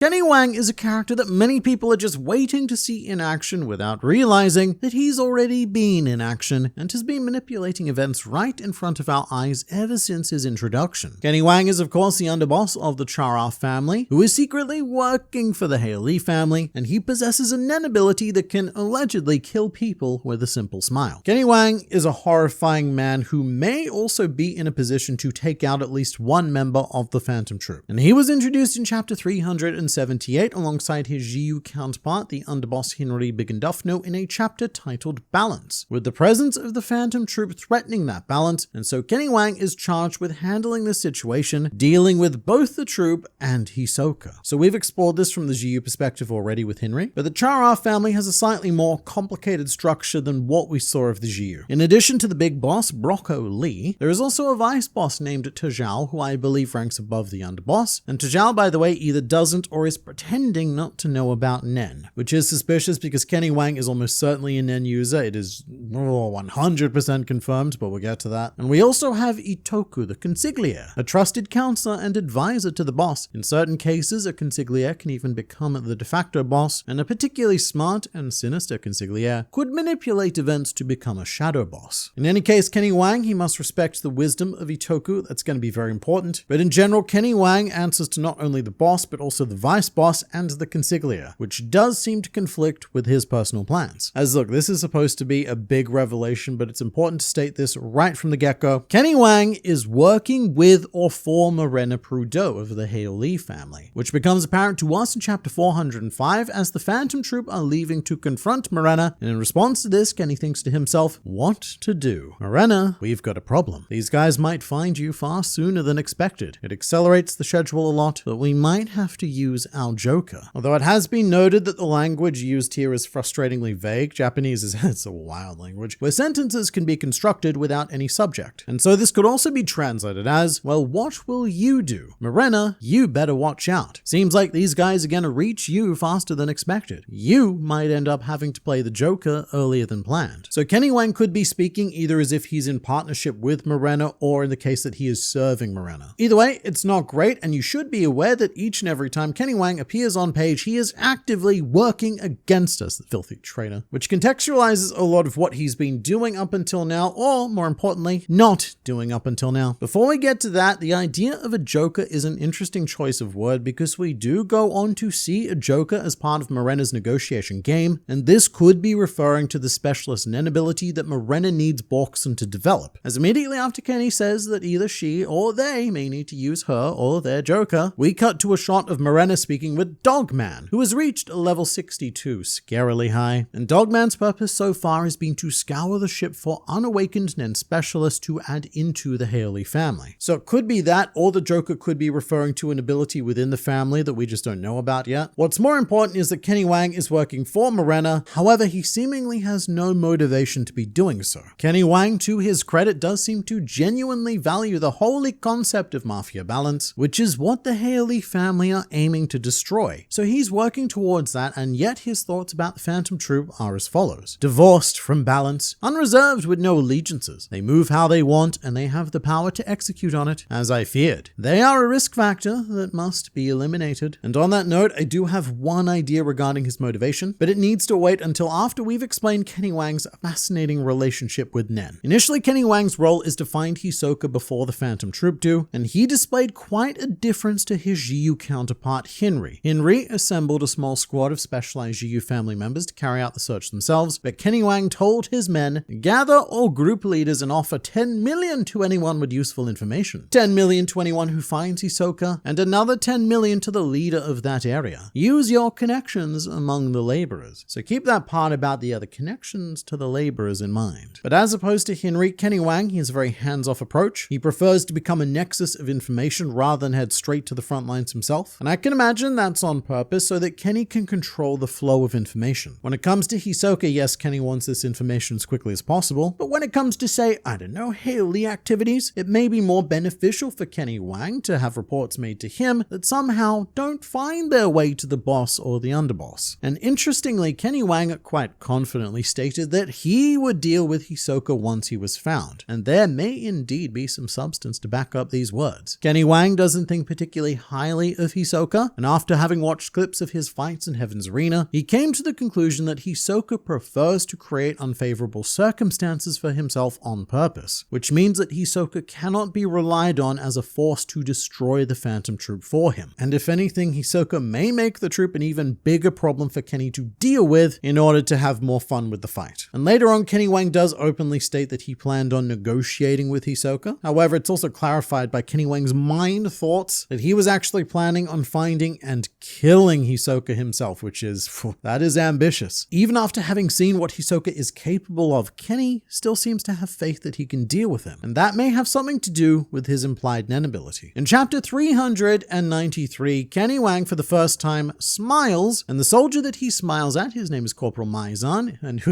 Kenny Wang is a character that many people are just waiting to see in action without realizing that he's already been in action and has been manipulating events right in front of our eyes ever since his introduction. Kenny Wang is of course the underboss of the Char family, who is secretly working for the Hailey family, and he possesses a Nen ability that can allegedly kill people with a simple smile. Kenny Wang is a horrifying man who may also be in a position to take out at least one member of the Phantom Troop, and he was introduced in chapter 378 alongside his GU counterpart, the underboss Henry Bigandufno, in a chapter titled Balance, with the presence of the Phantom Troop threatening that balance, and so Kenny Wang is charged with handling the situation, dealing with both the troop and Hisoka. So we've explored this from the GU perspective already with Henry, but the Char family has a slightly more complicated structure than what we saw of the GU. In addition to the big boss, Brocco Lee, there is also a vice boss named Tajal, who I believe ranks above the underboss, and Tajal, by the way, either doesn't or is pretending not to know about Nen, which is suspicious because Kenny Wang is almost certainly a Nen user. It is 100% confirmed, but we'll get to that. And we also have Itoku, the consigliere, a trusted counselor and advisor to the boss. In certain cases, a consigliere can even become the de facto boss, and a particularly smart and sinister consigliere could manipulate events to become a shadow boss. In any case, Kenny Wang, he must respect the wisdom of Itoku. That's going to be very important. But in general, Kenny Wang answers to not only the boss, but also the vice boss and the consigliere, which does seem to conflict with his personal plans. As look, this is supposed to be a big revelation, but it's important to state this right from the get-go. Kenny Wang is working with or for Morera Prudhoe of the Hailey family, which becomes apparent to us in chapter 405 as the Phantom Troop are leaving to confront Morera, and in response to this, Kenny thinks to himself, what to do? Morera, we've got a problem. These guys might find you far sooner than expected. It accelerates the schedule a lot, but we might have to use our Joker. Although it has been noted that the language used here is frustratingly vague. Japanese is it's a wild language, where sentences can be constructed without any subject. And so this could also be translated as, well, what will you do? Morera, you better watch out. Seems like these guys are gonna reach you faster than expected. You might end up having to play the Joker earlier than planned. So Kenny Wang could be speaking either as if he's in partnership with Morera or in the case that he is serving Morera. Either way, it's not great, and you should be aware that each and every time Kenny Wang appears on page, he is actively working against us, the filthy traitor, which contextualizes a lot of what he's been doing up until now, or more importantly, not doing up until now. Before we get to that, the idea of a Joker is an interesting choice of word because we do go on to see a Joker as part of Morera's negotiation game, and this could be referring to the specialist Nen ability that Morera needs Borkson to develop, as immediately after Kenny says that either she or they may need to use her or their Joker, we cut to a shot of Morera speaking with Dogman, who has reached level 62, scarily high, and Dogman's purpose so far has been to scour the ship for unawakened Nen specialists to add into the Hailey family. So it could be that, or the Joker could be referring to an ability within the family that we just don't know about yet. What's more important is that Kenny Wang is working for Morera, however, he seemingly has no motivation to be doing so. Kenny Wang, to his credit, does seem to genuinely value the holy concept of mafia balance, which is what the Hailey family are aiming to destroy. So he's working towards that, and yet his thoughts about the Phantom Troop are as follows. Divorced from balance, unreserved with no allegiances. They move how they want, and they have the power to execute on it, as I feared. They are a risk factor that must be eliminated. And on that note, I do have one idea regarding his motivation, but it needs to wait until after we've explained Kenny Wang's fascinating relationship with Nen. Initially, Kenny Wang's role is to find Hisoka before the Phantom Troop do, and he displayed quite a difference to his GU counterpart Henry. Henry assembled a small squad of specialized GU family members to carry out the search themselves, but Kenny Wang told his men, gather all group leaders and offer 10 million to anyone with useful information. 10 million to anyone who finds Hisoka, and another 10 million to the leader of that area. Use your connections among the laborers. So keep that part about the other connections to the laborers in mind. But as opposed to Henry, Kenny Wang, he has a very hands-off approach. He prefers to become a nexus of information rather than head straight to the front lines himself. And I can imagine that's on purpose so that Kenny can control the flow of information. When it comes to Hisoka, yes, Kenny wants this information as quickly as possible, but when it comes to, say, I don't know, Hailey activities, it may be more beneficial for Kenny Wang to have reports made to him that somehow don't find their way to the boss or the underboss. And interestingly, Kenny Wang quite confidently stated that he would deal with Hisoka once he was found, and there may indeed be some substance to back up these words. Kenny Wang doesn't think particularly highly of Hisoka, Morera, and after having watched clips of his fights in Heaven's Arena, he came to the conclusion that Hisoka prefers to create unfavorable circumstances for himself on purpose, which means that Hisoka cannot be relied on as a force to destroy the Phantom Troop for him. And if anything, Hisoka may make the troop an even bigger problem for Kenny to deal with in order to have more fun with the fight. And later on, Kenny Wang does openly state that he planned on negotiating with Hisoka. However, it's also clarified by Kenny Wang's mind thoughts that he was actually planning on finding and killing Hisoka himself, which is, that is ambitious. Even after having seen what Hisoka is capable of, Kenny still seems to have faith that he can deal with him, and that may have something to do with his implied Nen ability. In chapter 393, Kenny Wang for the first time smiles, and the soldier that he smiles at, his name is Corporal Maizan, and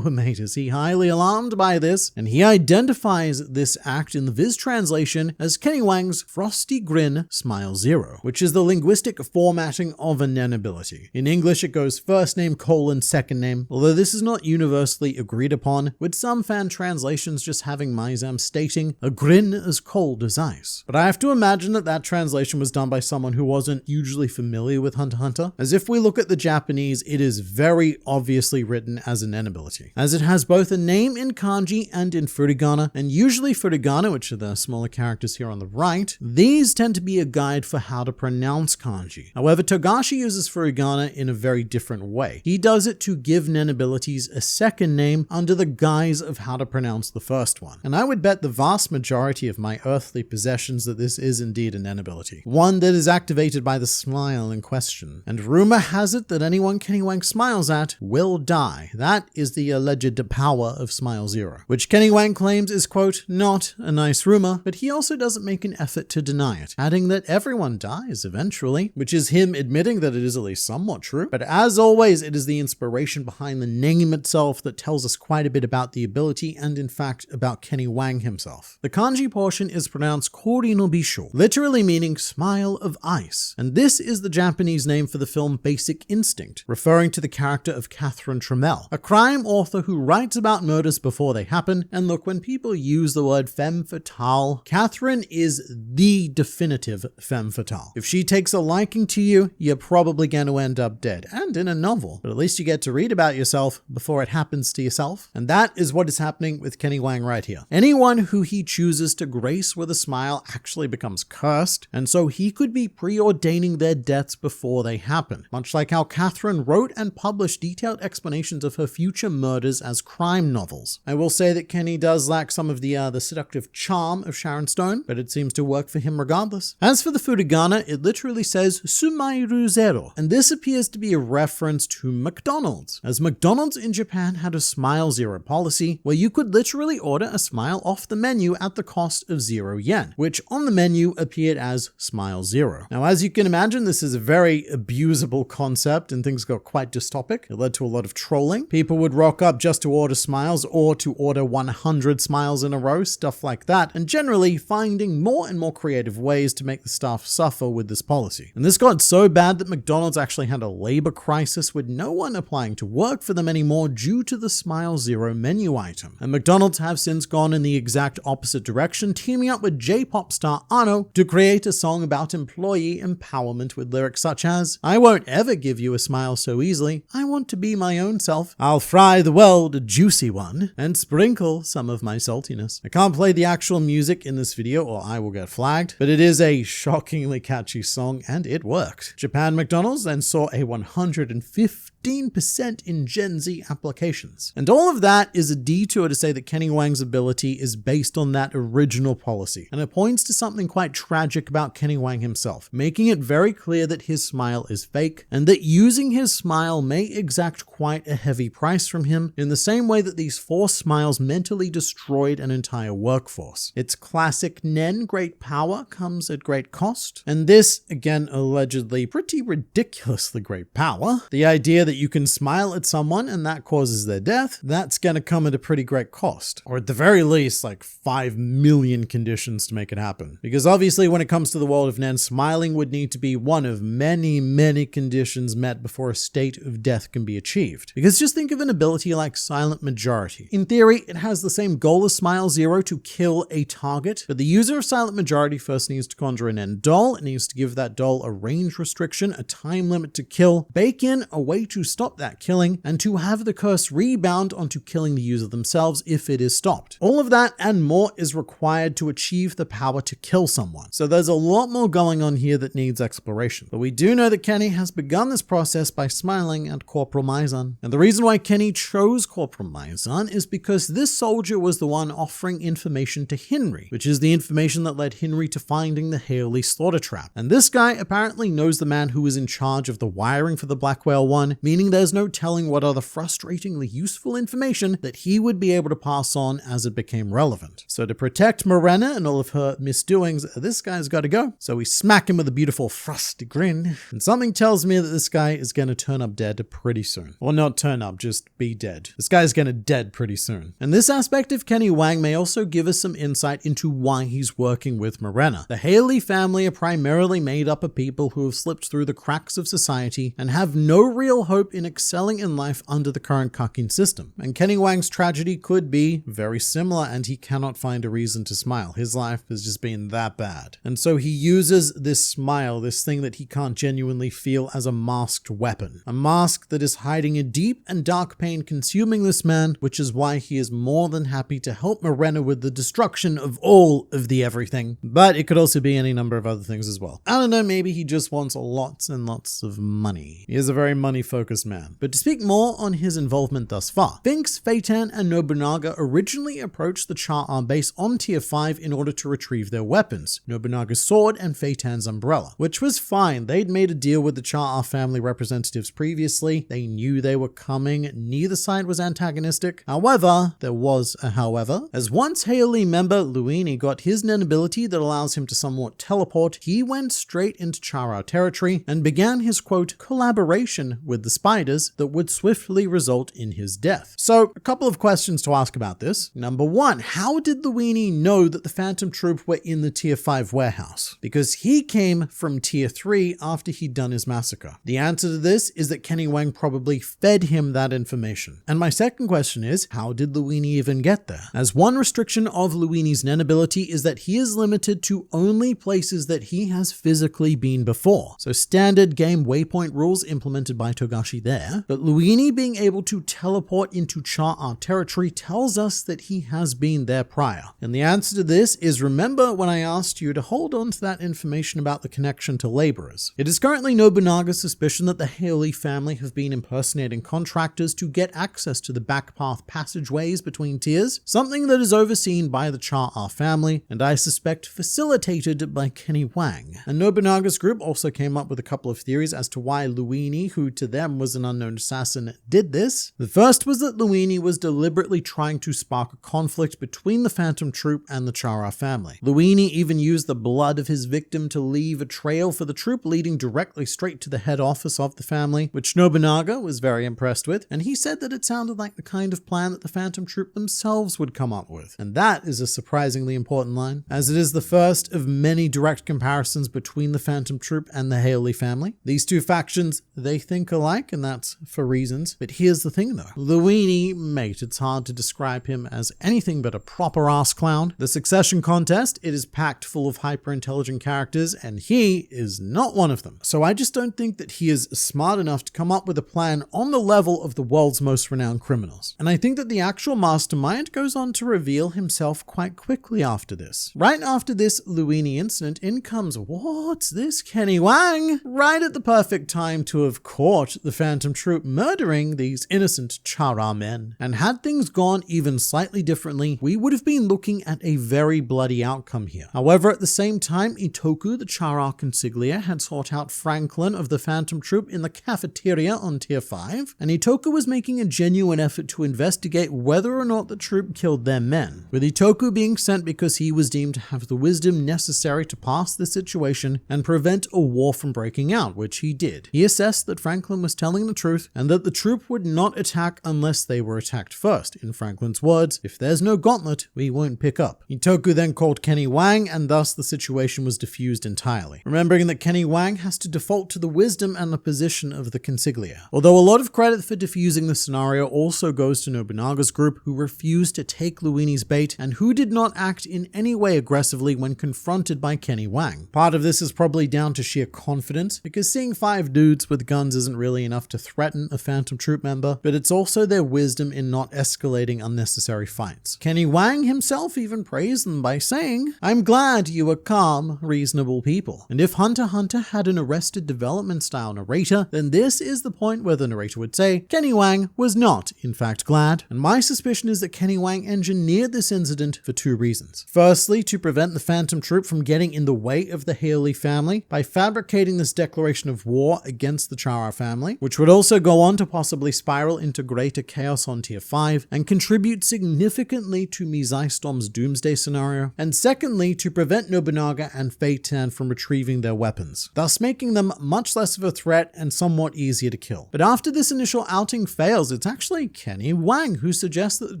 mate, is he highly alarmed by this, and he identifies this act in the Viz translation as Kenny Wang's Frosty Grin Smile Zero, which is the linguistic formatting of a Nen ability. In English, it goes first name colon second name, although this is not universally agreed upon, with some fan translations just having Maizan stating a grin as cold as ice. But I have to imagine that that translation was done by someone who wasn't hugely familiar with Hunter x Hunter, as if we look at the Japanese, it is very obviously written as a Nen ability, as it has both a name in kanji and in furigana, and usually furigana, which are the smaller characters here on the right, these tend to be a guide for how to pronounce kanji. However, Togashi uses furigana in a very different way. He does it to give Nen abilities a second name under the guise of how to pronounce the first one. And I would bet the vast majority of my earthly possessions that this is indeed a Nen ability, one that is activated by the smile in question. And rumor has it that anyone Kenny Wang smiles at will die. That is the alleged power of Smile Zero, which Kenny Wang claims is, quote, not a nice rumor, but he also doesn't make an effort to deny it, adding that everyone dies eventually, which is him admitting that it is at least somewhat true. But as always, it is the inspiration behind the name itself that tells us quite a bit about the ability and in fact about Kenny Wang himself. The kanji portion is pronounced Kori no Bisho, literally meaning smile of ice, and this is the Japanese name for the film Basic Instinct, referring to the character of Catherine Trammell, a crime author who writes about murders before they happen. And look, when people use the word femme fatale, Catherine is the definitive femme fatale. If she takes a liking to you, you're probably going to end up dead, and in a novel, but at least you get to read about yourself before it happens to yourself. And that is what is happening with Kenny Wang right here. Anyone who he chooses to grace with a smile actually becomes cursed, and so he could be preordaining their deaths before they happen, much like how Catherine wrote and published detailed explanations of her future murders as crime novels. I will say that Kenny does lack some of the seductive charm of Sharon Stone, but it seems to work for him regardless. As for the furigana, it literally says Sumairu Zero, and this appears to be a reference to McDonald's, as McDonald's in Japan had a Smile Zero policy where you could literally order a smile off the menu at the cost of 0 yen, which on the menu appeared as Smile Zero. Now, as you can imagine, this is a very abusable concept and things got quite dystopic. It led to a lot of trolling. People would rock up just to order smiles or to order 100 smiles in a row, stuff like that, and generally finding more and more creative ways to make the staff suffer with this policy. And this got so bad that McDonald's actually had a labor crisis with no one applying to work for them anymore due to the Smile Zero menu item. And McDonald's have since gone in the exact opposite direction, teaming up with J-pop star Ano to create a song about employee empowerment with lyrics such as, I won't ever give you a smile so easily, I want to be my own self, I'll fry the world a juicy one, and sprinkle some of my saltiness. I can't play the actual music in this video or I will get flagged, but it is a shockingly catchy song and it worked. Japan McDonald's then saw a 115% in Gen Z applications. And all of that is a detour to say that Kenny Wang's ability is based on that original policy, and it points to something quite tragic about Kenny Wang himself, making it very clear that his smile is fake, and that using his smile may exact quite a heavy price from him, in the same way that these forced smiles mentally destroyed an entire workforce. It's classic Nen, great power comes at great cost, and this, again, allegedly pretty ridiculously great power. The idea that you can smile at someone and that causes their death, that's gonna come at a pretty great cost, or at the very least like 5 million conditions to make it happen. Because obviously when it comes to the world of Nen, smiling would need to be one of many conditions met before a state of death can be achieved. Because just think of an ability like Silent Majority. In theory, it has the same goal as Smile Zero to kill a target, but the user of Silent Majority first needs to conjure an Nen doll, it needs to give that doll a a range restriction, a time limit to kill, bake in a way to stop that killing, and to have the curse rebound onto killing the user themselves if it is stopped. All of that and more is required to achieve the power to kill someone. So there's a lot more going on here that needs exploration. But we do know that Kenny has begun this process by smiling at Corporal Mizan. And the reason why Kenny chose Corporal Mizan is because this soldier was the one offering information to Henry, which is the information that led Henry to finding the Haley slaughter trap. And this guy apparently knows the man who was in charge of the wiring for the Black Whale 1, meaning there's no telling what other frustratingly useful information that he would be able to pass on as it became relevant. So to protect Morera and all of her misdoings, this guy's got to go. So we smack him with a beautiful frosty grin, and something tells me that this guy is going to turn up dead pretty soon. Or not turn up, just be dead. This guy's going to dead pretty soon. And this aspect of Kenny Wang may also give us some insight into why he's working with Morera. The Haley family are primarily made up of people who have slipped through the cracks of society and have no real hope in excelling in life under the current cucking system. And Kenny Wang's tragedy could be very similar, and he cannot find a reason to smile. His life has just been that bad. And so he uses this smile, this thing that he can't genuinely feel, as a masked weapon. A mask that is hiding a deep and dark pain consuming this man, which is why he is more than happy to help Morera with the destruction of all of the everything. But it could also be any number of other things as well. I don't know, maybe he just wants lots and lots of money. He is a very money-focused man. But to speak more on his involvement thus far, Finks, Feitan, and Nobunaga originally approached the Char base on Tier 5 in order to retrieve their weapons, Nobunaga's sword and Feitan's umbrella, which was fine. They'd made a deal with the Char family representatives previously. They knew they were coming. Neither side was antagonistic. However, there was a however. As once Haley member Luini got his nen ability that allows him to somewhat teleport, he went straight into Chara territory and began his quote collaboration with the spiders that would swiftly result in his death. So a couple of questions to ask about this. Number one, how did Luini know that the Phantom Troop were in the Tier 5 warehouse? Because he came from Tier 3 after he'd done his massacre. The answer to this is that Kenny Wang probably fed him that information. And my second question is, how did Luini even get there? As one restriction of Luini's nen ability is that he is limited to only places that he has physically been before. So standard game waypoint rules implemented by Togashi there. But Luini being able to teleport into Char territory tells us that he has been there prior. And the answer to this is, remember when I asked you to hold on to that information about the connection to laborers. It is currently Nobunaga's suspicion that the Haley family have been impersonating contractors to get access to the backpath passageways between tiers, something that is overseen by the Char family, and I suspect facilitated by Kenny Wang. And Nobunaga's group also came up with a couple of theories as to why Luini, who to them was an unknown assassin, did this. The first was that Luini was deliberately trying to spark a conflict between the Phantom Troop and the Chara family. Luini even used the blood of his victim to leave a trail for the troop leading directly straight to the head office of the family, which Nobunaga was very impressed with, and he said that it sounded like the kind of plan that the Phantom Troop themselves would come up with. And that is a surprisingly important line, as it is the first of many direct comparisons between the Phantom Troop and the Haley family. These two factions, they think alike, and that's for reasons. But here's the thing though. Luini, mate, it's hard to describe him as anything but a proper ass clown. The Succession contest, it is packed full of hyper-intelligent characters, and he is not one of them. So I just don't think that he is smart enough to come up with a plan on the level of the world's most renowned criminals. And I think that the actual mastermind goes on to reveal himself quite quickly after this. Right after this Luini incident, in comes, what's this, Kenny Wang? Right at the perfect time to have caught the Phantom Troop murdering these innocent Chara men. And had things gone even slightly differently, we would have been looking at a very bloody outcome here. However, at the same time, Itoku, the Chara consigliere, had sought out Franklin of the Phantom Troop in the cafeteria on Tier 5, and Itoku was making a genuine effort to investigate whether or not the troop killed their men, with Itoku being sent because he was deemed to have the wisdom necessary to pass the situation and prevent a war from breaking out, which he did. He assessed that Franklin was telling the truth and that the troop would not attack unless they were attacked first. In Franklin's words, if there's no gauntlet, we won't pick up. Itoku then called Kenny Wang, and thus the situation was diffused entirely, remembering that Kenny Wang has to default to the wisdom and the position of the consigliere. Although a lot of credit for diffusing the scenario also goes to Nobunaga's group, who refused to take Luini's bait and who did not act in any way aggressively when confronted by Kenny Wang. Part of this is probably down down to sheer confidence, because seeing 5 dudes with guns isn't really enough to threaten a Phantom Troop member, but it's also their wisdom in not escalating unnecessary fights. Kenny Wang himself even praised them by saying, "I'm glad you are calm, reasonable people." And if Hunter x Hunter had an Arrested Development style narrator, then this is the point where the narrator would say, Kenny Wang was not, in fact, glad. And my suspicion is that Kenny Wang engineered this incident for 2 reasons. Firstly, to prevent the Phantom Troop from getting in the way of the Haley family by fabricating this declaration of war against the Char family, which would also go on to possibly spiral into greater chaos on Tier 5 and contribute significantly to Mizai Storm's doomsday scenario. And secondly, to prevent Nobunaga and Fei-Tan from retrieving their weapons, thus making them much less of a threat and somewhat easier to kill. But after this initial outing fails, it's actually Kenny Wang who suggests that the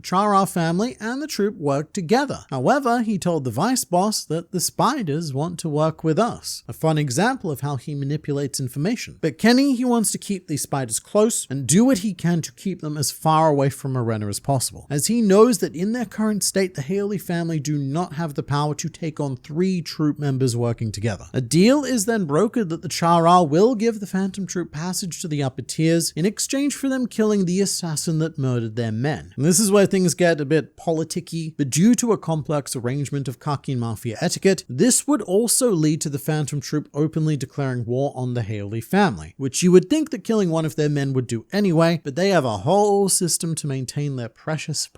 Chara family and the troop work together. However, he told the vice boss that the spiders want to work with us. A fun example of how he manipulates information. But Kenny, he wants to keep these spiders close and do what he can to keep them as far away from Morera as possible, as he knows that in their current state, the Haley family do not have the power to take on 3 troop members working together. A deal is then brokered that the Chara will give the Phantom Troop passage to the upper tiers in exchange for them killing the assassin that murdered their men. And this is where things get a bit politicky, but due to a complex arrangement of Kakin Mafia etiquette, this would also lead to the Phantom Troop openly declaring war on the Haley family, which you would think that killing one of their men would do anyway, but they have a whole system to maintain their precious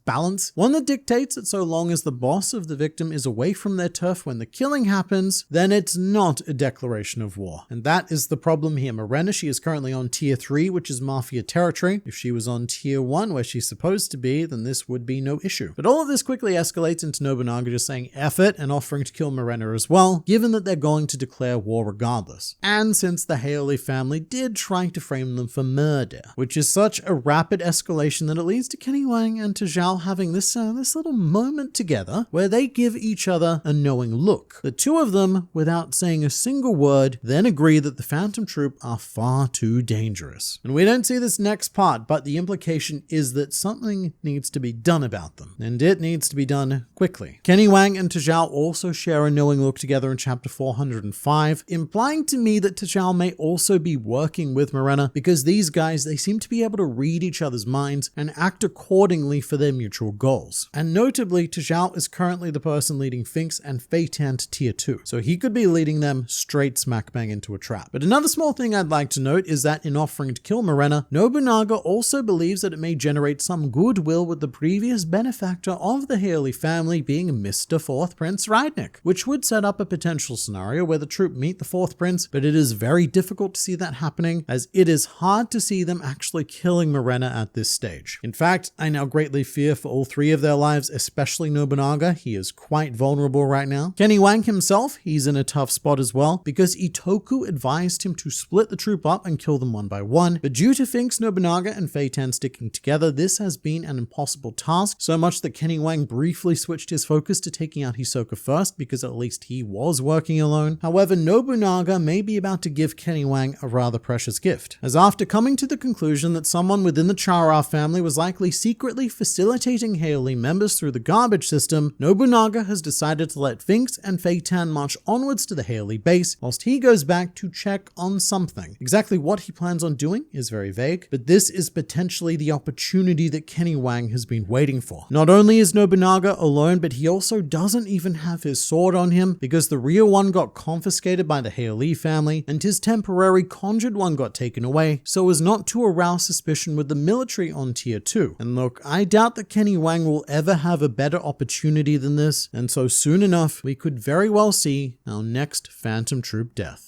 balance, one that dictates that so long as the boss of the victim is away from their turf when the killing happens, then it's not a declaration of war. And that is the problem here. Morena, she is currently on Tier 3, which is Mafia territory. If she was on Tier 1, where she's supposed to be, then this would be no issue. But all of this quickly escalates into Nobunaga just saying F it and offering to kill Morena as well, given that they're going to declare war regardless. And since the Haley family did try to frame them for murder, which is such a rapid escalation that it leads to Kenny Wang and Tajal having this little moment together where they give each other a knowing look. The 2 of them, without saying a single word, then agree that the Phantom Troop are far too dangerous. And we don't see this next part, but the implication is that something needs to be done about them, and it needs to be done quickly. Kenny Wang and Tajal also share a knowing look together in chapter 405, implying to me that Tajal may also be working with Morena, because these guys, they seem to be able to read each other's minds and act accordingly for their mutual goals. And notably, Tajal is currently the person leading Finks and Fei-Tan to Tier 2, so he could be leading them straight smack bang into a trap. But another small thing I'd like to note is that in offering to kill Morena, Nobunaga also believes that it may generate some goodwill with the previous benefactor of the Haley family being Mr. 4th Prince Rydnik, which would set up a potential scenario where the troop meet the 4th Prince, but it is very difficult to see that happening, as it is hard to see them actually killing Morena at this stage. In fact, I now greatly fear for all 3 of their lives, especially Nobunaga. He is quite vulnerable right now. Kenny Wang himself, he's in a tough spot as well, because Itoku advised him to split the troop up and kill them one by one, but due to Finks, Nobunaga, and Fei-Tan sticking together, this has been an impossible task, so much that Kenny Wang briefly switched his focus to taking out Hisoka first, because at least he was working alone. However, Nobunaga may be about to give Kenny Wang a rather precious gift, as after coming to the conclusion that someone within the Chara family was likely secretly facilitating Haley members through the garbage system, Nobunaga has decided to let Finks and Fei-Tan march onwards to the Haley base, whilst he goes back to check on something. Exactly what he plans on doing is very vague, but this is potentially the opportunity that Kenny Wang has been waiting for. Not only is Nobunaga alone, but he also doesn't even have his sword on him, because the real one got confiscated by the Haley family, and his temporary conjured one got taken away, so as not to arouse suspicion with the military on Tier 2. And look, I doubt that Kenny Wang will ever have a better opportunity than this, and so soon enough, we could very well see our next Phantom Troop death.